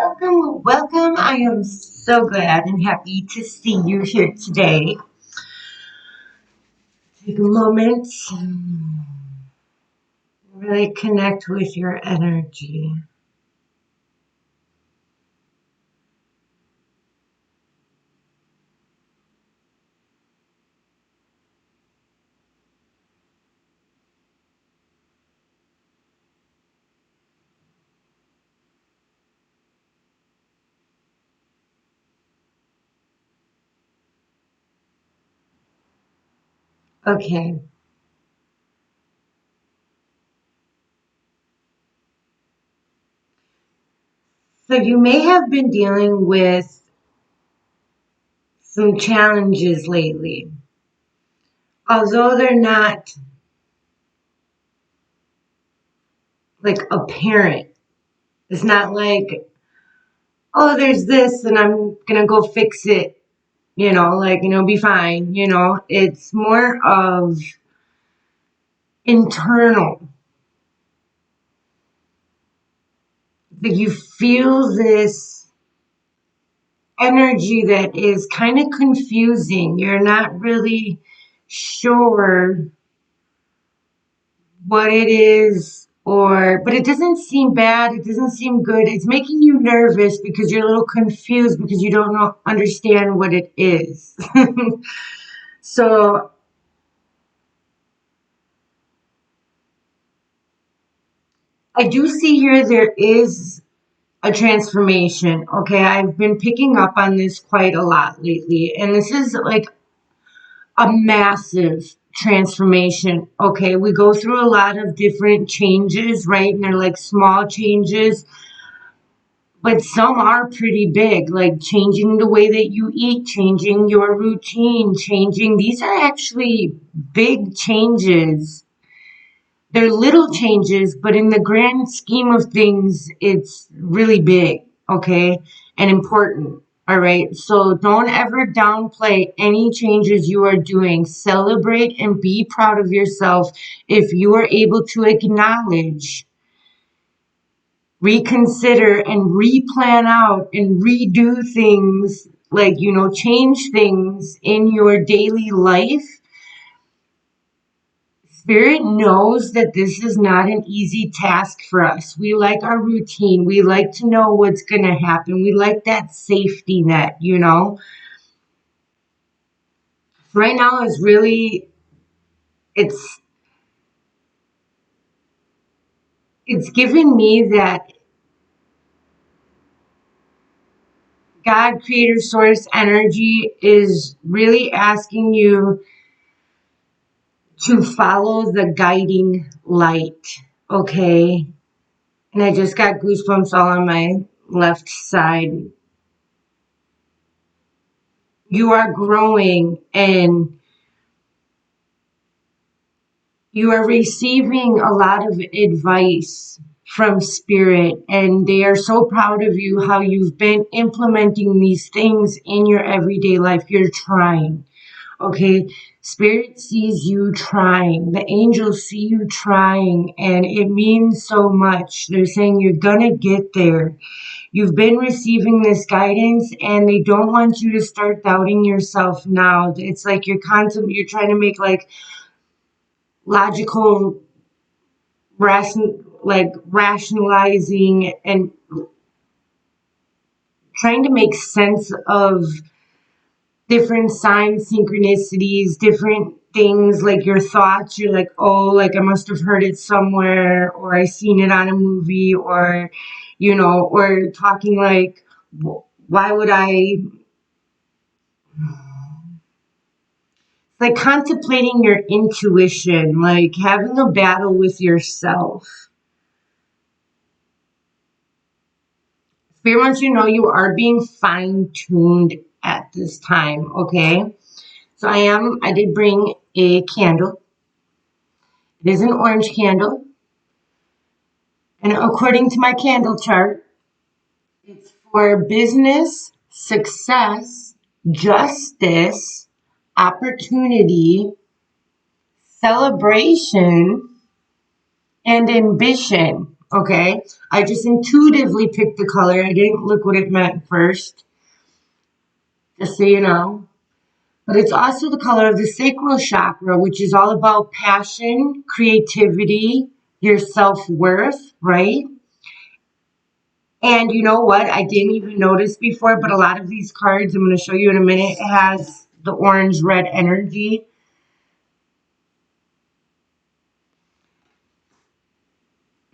Welcome, welcome. I am so glad and happy to see you here today. Take a moment, really connect with your energy. Okay, so you may have been dealing with some challenges lately. Although they're not like apparent, it's not like, oh, there's this and I'm gonna go fix it, be fine, It's more of internal. That you feel this energy that is kind of confusing. You're not really sure what it is, but it doesn't seem bad. It doesn't seem good. It's making you nervous because you're a little confused because you don't understand what it is. So I do see here there is a transformation. Okay, I've been picking up on this quite a lot lately, and this is like a massive transformation. Okay, we go through a lot of different changes, right? And they're like small changes, but some are pretty big, like changing the way that you eat, changing your routine, changing. These are actually big changes. They're little changes, but in the grand scheme of things, it's really big, okay, and important. All right. So don't ever downplay any changes you are doing. Celebrate and be proud of yourself if you are able to acknowledge, reconsider, and replan out and redo things like, change things in your daily life. Spirit knows that this is not an easy task for us. We like our routine. We like to know what's going to happen. We like that safety net. Right now is really, it's it's given me that God, creator, source energy is really asking you to follow the guiding light. Okay. And I just got goosebumps all on my left side. You are growing and you are receiving a lot of advice from spirit, and they are so proud of you how you've been implementing these things in your everyday life. You're trying. Okay, spirit sees you trying, the angels see you trying, and it means so much. They're saying you're gonna get there. You've been receiving this guidance, and they don't want you to start doubting yourself now. It's like you're trying to make like logical rationalizing and trying to make sense of different signs, synchronicities, different things, like your thoughts. You're like, oh, like I must have heard it somewhere, or I seen it on a movie, or talking like, why would I? Like contemplating your intuition, like having a battle with yourself. Spirit wants you to know you are being fine-tuned at this time, okay? So I did bring a candle. It is an orange candle. And according to my candle chart, it's for business, success, justice, opportunity, celebration, and ambition. Okay, I just intuitively picked the color. I didn't look what it meant first, just so you know. But it's also the color of the sacral chakra, which is all about passion, creativity, your self-worth, right? And you know what? I didn't even notice before, but a lot of these cards, I'm going to show you in a minute, it has the orange-red energy.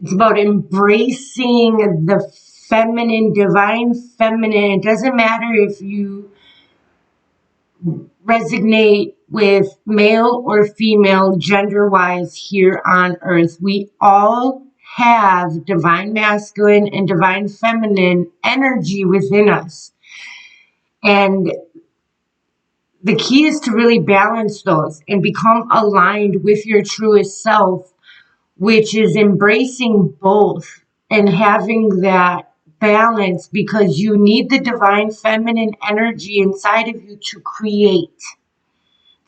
It's about embracing the feminine, divine feminine. It doesn't matter if you resonate with male or female gender-wise here on earth. We all have divine masculine and divine feminine energy within us. And the key is to really balance those and become aligned with your truest self, which is embracing both and having that balance, because you need the divine feminine energy inside of you to create,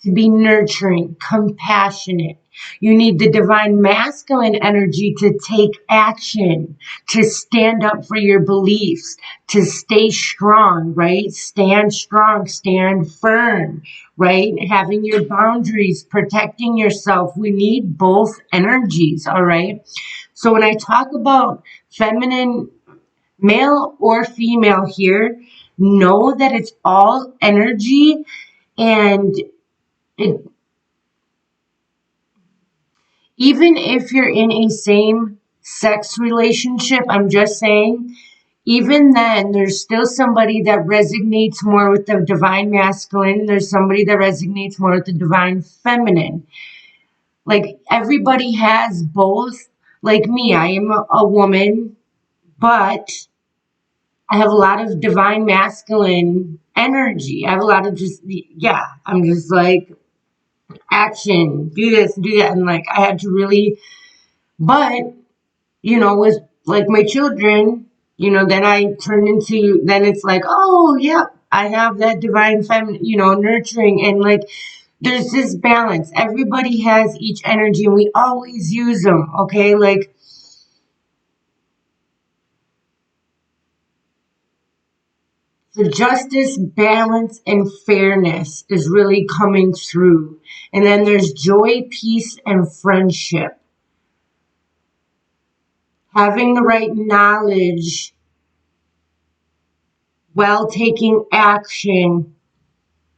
to be nurturing, compassionate. You need the divine masculine energy to take action, to stand up for your beliefs, to stay strong, right? Stand strong, stand firm, right? Having your boundaries, protecting yourself. We need both energies, all right? So when I talk about feminine, male or female here, know that it's all energy, and it, even if you're in a same sex relationship, I'm just saying, even then, there's still somebody that resonates more with the divine masculine, and there's somebody that resonates more with the divine feminine. Like, everybody has both. Like me, I am a woman, but I have a lot of divine masculine energy. I have a lot of just, yeah, I'm just like, action, do this, do that. And like, I had to really, but with like my children, then I turn into, then it's like, oh, yeah, I have that divine feminine, nurturing. And like, there's this balance. Everybody has each energy and we always use them. Okay. Like, the justice, balance, and fairness is really coming through. And then there's joy, peace, and friendship. Having the right knowledge while taking action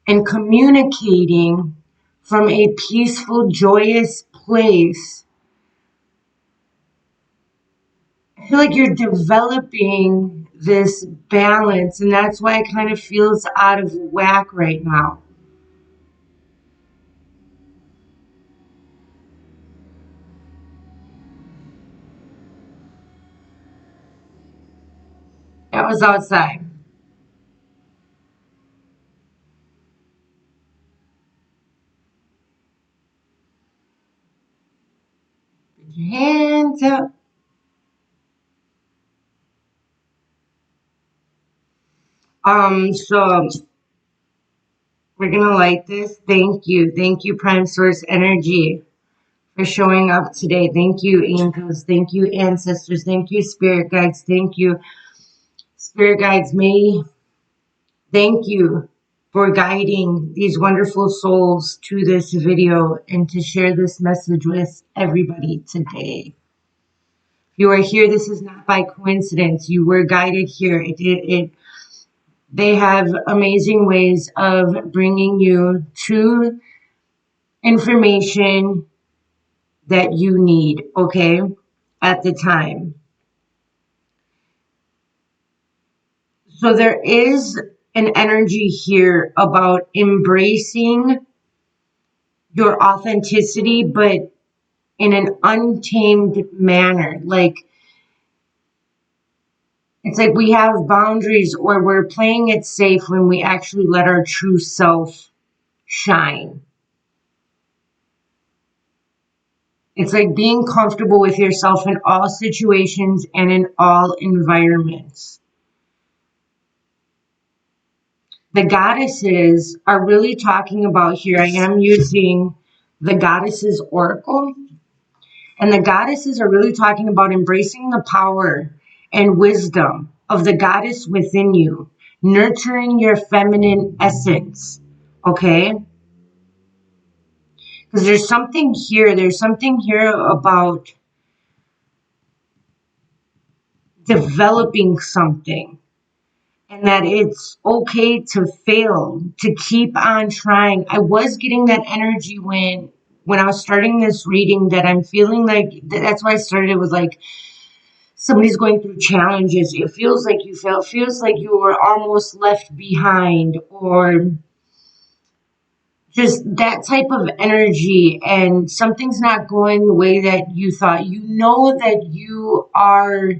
and communicating from a peaceful, joyous place. I feel like you're developing this balance, and that's why it kind of feels out of whack right now. That was outside. Put your hands up. So we're gonna light this. Thank you. Thank you, Prime Source Energy, for showing up today. Thank you, angels. Thank you, ancestors. Thank you, spirit guides. Thank you, spirit guides. Thank you for guiding these wonderful souls to this video and to share this message with everybody today. If you are here, this is not by coincidence. You were guided here. They have amazing ways of bringing you to information that you need, okay, at the time. So there is an energy here about embracing your authenticity, but in an untamed manner. Like, it's like we have boundaries, or we're playing it safe when we actually let our true self shine. It's like being comfortable with yourself in all situations and in all environments. The goddesses are really talking about here. I am using the Goddesses Oracle. And the goddesses are really talking about embracing the power and wisdom of the goddess within you, nurturing your feminine essence. Okay? Because there's something here about developing something, and that it's okay to fail, to keep on trying. I was getting that energy when I was starting this reading, that I'm feeling like that's why I started it with like somebody's going through challenges. It feels like you fail. It feels like you were almost left behind, or just that type of energy, and something's not going the way that you thought. You know that you are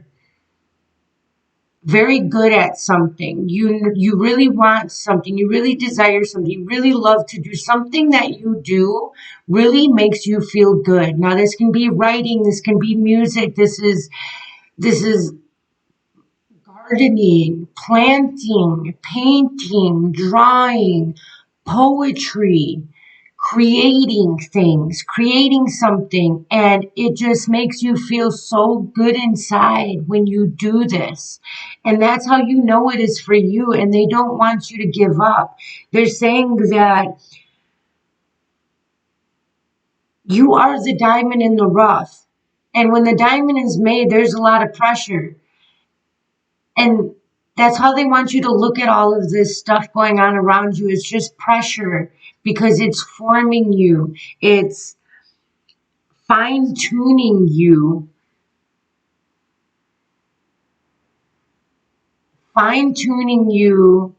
very good at something. You really want something. You really desire something. You really love to do something. That you do really makes you feel good. Now this can be writing, this can be music, this is gardening, planting, painting, drawing, poetry, creating things, creating something, and it just makes you feel so good inside when you do this. And that's how you know it is for you, and they don't want you to give up. They're saying that you are the diamond in the rough. And when the diamond is made, there's a lot of pressure. And that's how they want you to look at all of this stuff going on around you. It's just pressure, because it's forming you. It's fine tuning you, fine tuning you,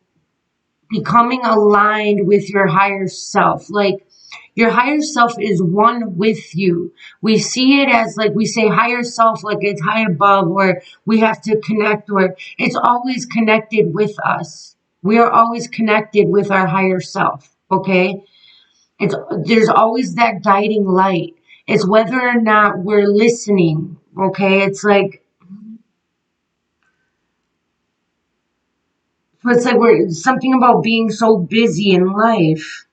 becoming aligned with your higher self. Like, your higher self is one with you. We see it as, like, we say higher self, like it's high above, or we have to connect, or it's always connected with us. We are always connected with our higher self, okay? There's always that guiding light. It's whether or not we're listening, okay? It's like we're something about being so busy in life,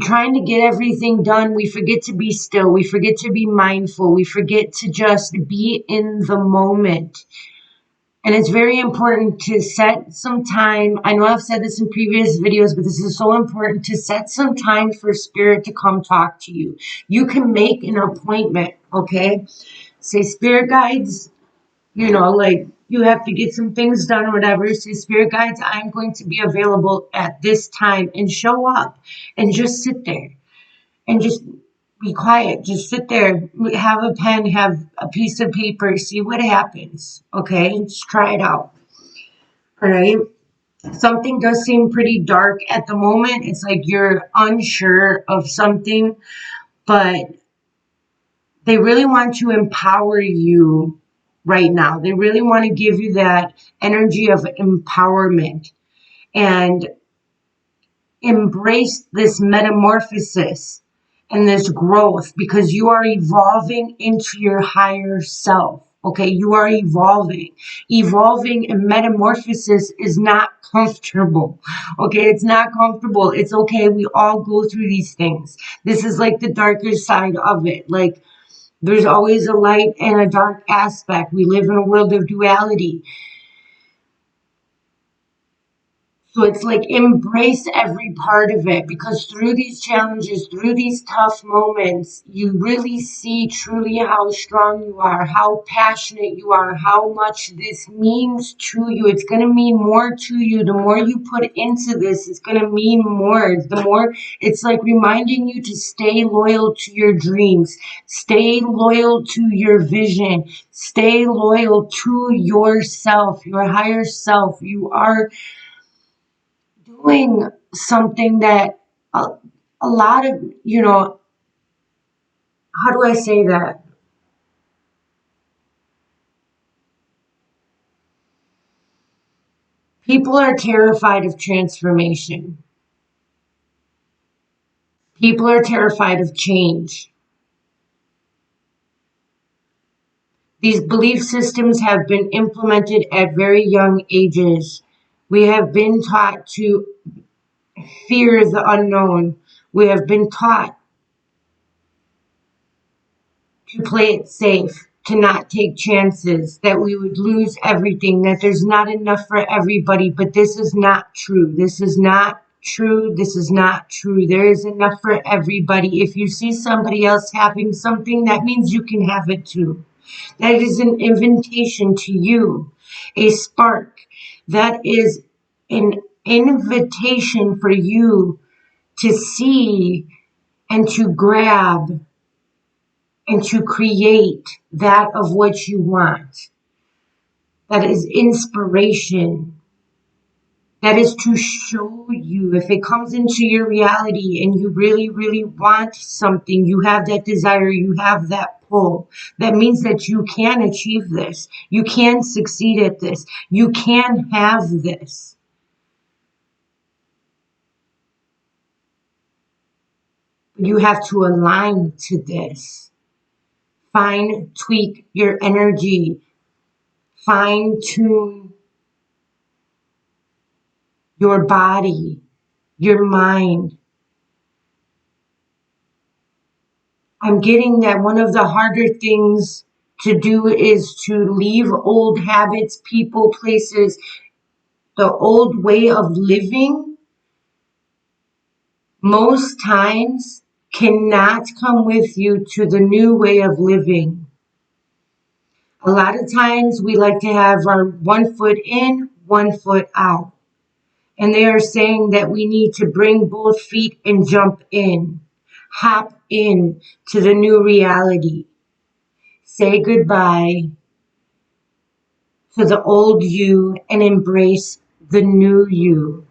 trying to get everything done. We forget to be still. We forget to be mindful. We forget to just be in the moment. And it's very important to set some time. I know I've said this in previous videos, but this is so important to set some time for spirit to come talk to you. You can make an appointment, okay? Say, spirit guides, like you have to get some things done or whatever. Say, spirit guides, I'm going to be available at this time, and show up and just sit there and just be quiet. Just sit there, have a pen, have a piece of paper, see what happens. Okay, just try it out. All right. Something does seem pretty dark at the moment. It's like you're unsure of something, but they really want to empower you right now. They really want to give you that energy of empowerment, and embrace this metamorphosis and this growth, because you are evolving into your higher self. Okay, you are evolving. Evolving and metamorphosis is not comfortable. Okay, it's not comfortable. It's okay. We all go through these things. This is like the darker side of it. Like, there's always a light and a dark aspect. We live in a world of duality. So it's like embrace every part of it, because through these challenges, through these tough moments, you really see truly how strong you are, how passionate you are, how much this means to you. It's going to mean more to you. The more you put into this, it's going to mean more. The more, it's like reminding you to stay loyal to your dreams, stay loyal to your vision, stay loyal to yourself, your higher self. You are doing something that a lot of, how do I say that? People are terrified of transformation. People are terrified of change. These belief systems have been implemented at very young ages. We have been taught to fear the unknown. We have been taught to play it safe, to not take chances, that we would lose everything, that there's not enough for everybody. But this is not true. This is not true. This is not true. There is enough for everybody. If you see somebody else having something, that means you can have it too. That is an invitation to you, a spark. That is an invitation for you to see and to grab and to create that of what you want. That is inspiration. That is to show you, if it comes into your reality and you really, really want something, you have that desire, you have that pull. That means that you can achieve this. You can succeed at this. You can have this. You have to align to this. Fine tweak your energy. Fine tune your body, your mind. I'm getting that one of the harder things to do is to leave old habits, people, places, the old way of living. Most times cannot come with you to the new way of living. A lot of times we like to have our 1 foot in, 1 foot out. And they are saying that we need to bring both feet and jump in, hop in to the new reality. Say goodbye to the old you and embrace the new you.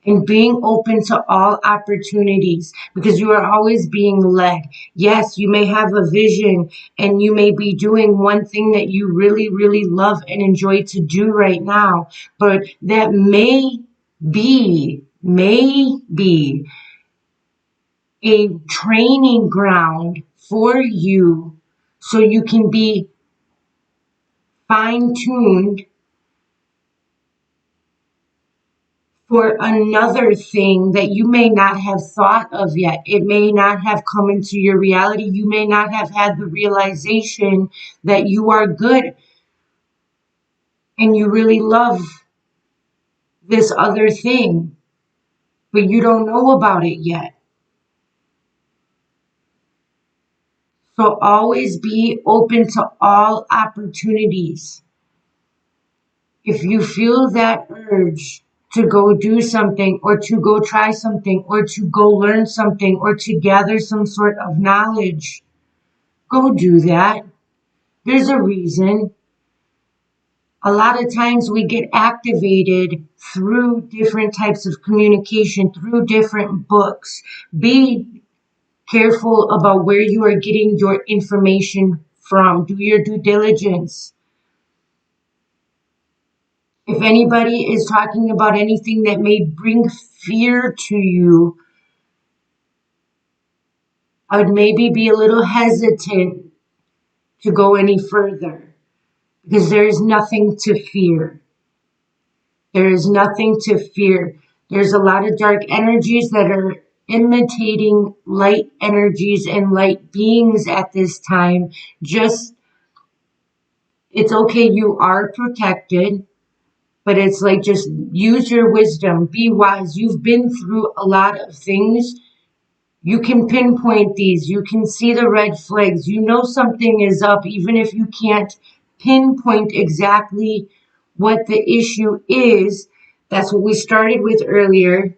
And being open to all opportunities, because you are always being led. Yes, you may have a vision and you may be doing one thing that you really, really love and enjoy to do right now, but that may be a training ground for you so you can be fine-tuned for another thing that you may not have thought of yet. It may not have come into your reality. You may not have had the realization that you are good and you really love this other thing, but you don't know about it yet. So always be open to all opportunities. If you feel that urge to go do something or to go try something or to go learn something or to gather some sort of knowledge, go do that. There's a reason. A lot of times we get activated through different types of communication, through different books. Be careful about where you are getting your information from. Do your due diligence. If anybody is talking about anything that may bring fear to you, I would maybe be a little hesitant to go any further because there is nothing to fear. There is nothing to fear. There's a lot of dark energies that are imitating light energies and light beings at this time. Just, it's okay, you are protected. But it's like, just use your wisdom, be wise. You've been through a lot of things. You can pinpoint these. You can see the red flags. You know something is up, even if you can't pinpoint exactly what the issue is. That's what we started with earlier.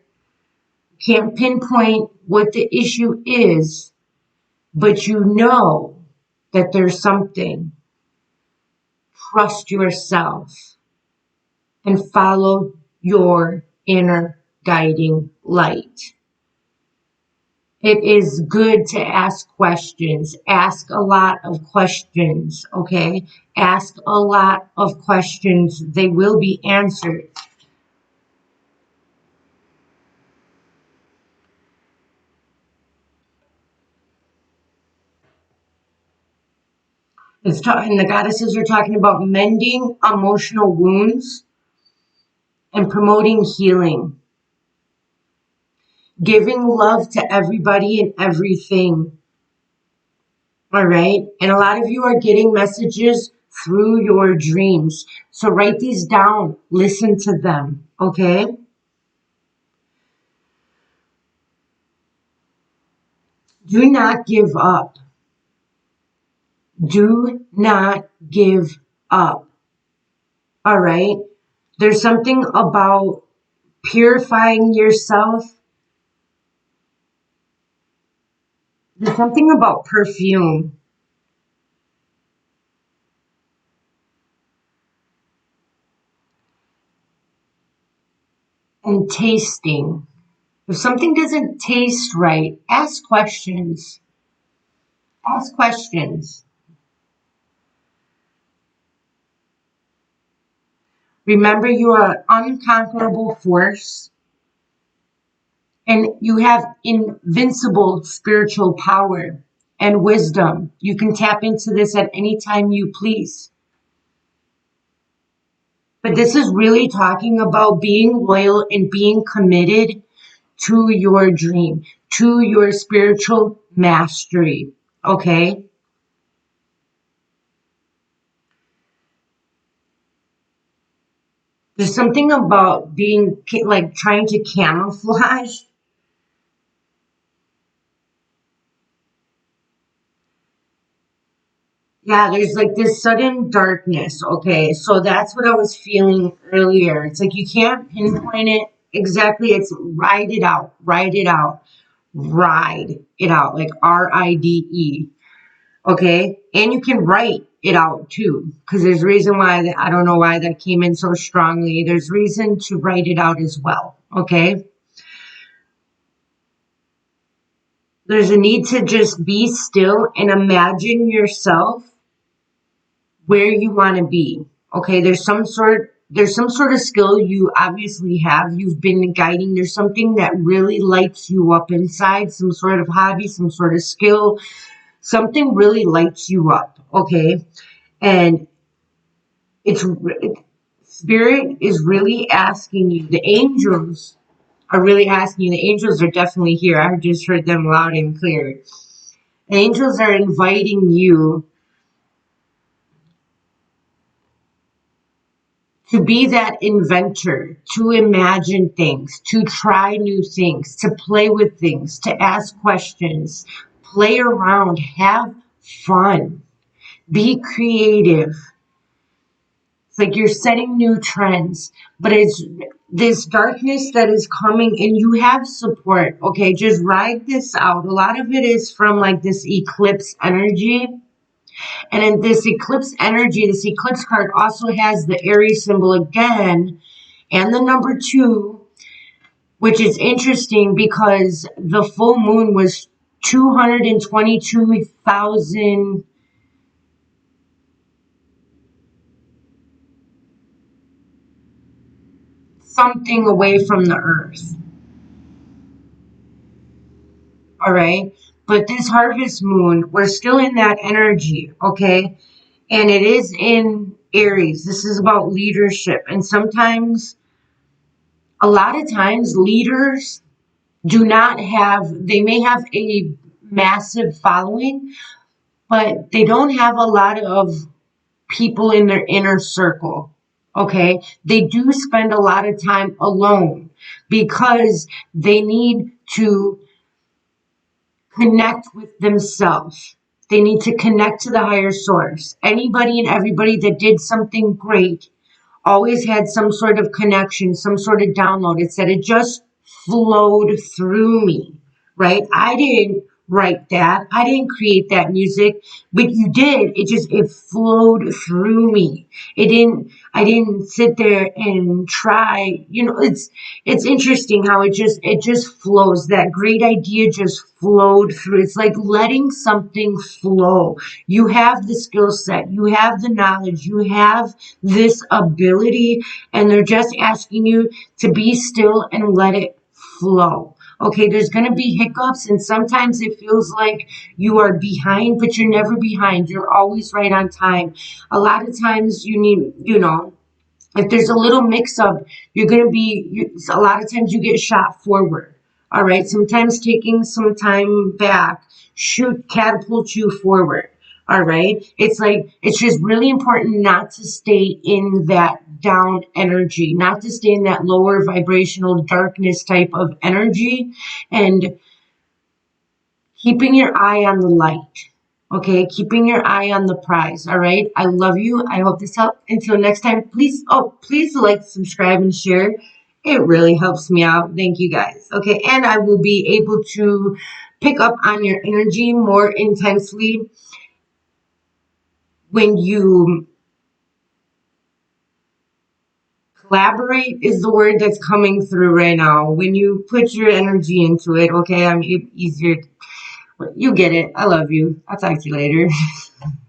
Can't pinpoint what the issue is, but you know that there's something. Trust yourself and follow your inner guiding light. It is good to ask questions. Ask a lot of questions, okay? Ask a lot of questions. They will be answered. And the goddesses are talking about mending emotional wounds and promoting healing. giving love to everybody and everything. All right. And a lot of you are getting messages through your dreams. So write these down, listen to them. Okay. Do not give up. Do not give up. All right. There's something about purifying yourself. There's something about perfume and tasting. If something doesn't taste right, ask questions. Ask questions. Remember, you are an unconquerable force and you have invincible spiritual power and wisdom. You can tap into this at any time you please. But this is really talking about being loyal and being committed to your dream, to your spiritual mastery. Okay? There's something about being like trying to camouflage. Yeah, there's like this sudden darkness. Okay, so that's what I was feeling earlier. It's like you can't pinpoint it exactly. It's ride it out, ride it out, ride it out, like RIDE. Okay, and you can write it out too, because there's reason why I don't know why that came in so strongly. There's reason to write it out as well. Okay, there's a need to just be still and imagine yourself where you want to be. Okay, there's some sort of skill you obviously have. You've been guiding. There's something that really lights you up inside, some sort of hobby, some sort of skill, something really lights you up. Okay, and it's spirit is really asking you. The angels are really asking you. The angels are definitely here. I just heard them loud and clear. The angels are inviting you to be that inventor, to imagine things, to try new things, to play with things, to ask questions, play around, have fun, be creative. It's like you're setting new trends, but it's this darkness that is coming and you have support. Okay, just ride this out. A lot of it is from like this eclipse energy. And in this eclipse energy, this eclipse card also has the Aries symbol again and the number 2, which is interesting because the full moon was 222,000 something away from the earth. All right. But this harvest moon, we're still in that energy. Okay. And it is in Aries. This is about leadership. And sometimes, a lot of times, leaders do not have, they may have a massive following, but they don't have a lot of people in their inner circle. Okay. They do spend a lot of time alone because they need to connect with themselves. They need to connect to the higher source. Anybody and everybody that did something great always had some sort of connection, some sort of download. It said it just flowed through me, right? I didn't write that. I didn't create that music, but you did. It flowed through me. I didn't sit there and try, it's interesting how it just flows. That great idea just flowed through. It's like letting something flow. You have the skill set, you have the knowledge, you have this ability, and they're just asking you to be still and let it flow. Okay, there's going to be hiccups, and sometimes it feels like you are behind, but you're never behind. You're always right on time. A lot of times you need, if there's a little mix up, you're going to be, a lot of times you get shot forward. All right. Sometimes taking some time back should catapult you forward. All right. It's like, it's just really important not to stay in that down energy, not to stay in that lower vibrational darkness type of energy, and keeping your eye on the light. Okay, keeping your eye on the prize. All right. I love you. I hope this helped. Until next time, please, please like, subscribe, and share. It really helps me out. Thank you guys. Okay, and I will be able to pick up on your energy more intensely when you collaborate, is the word that's coming through right now. When you put your energy into it, okay, I'm easier. You get it. I love you. I'll talk to you later.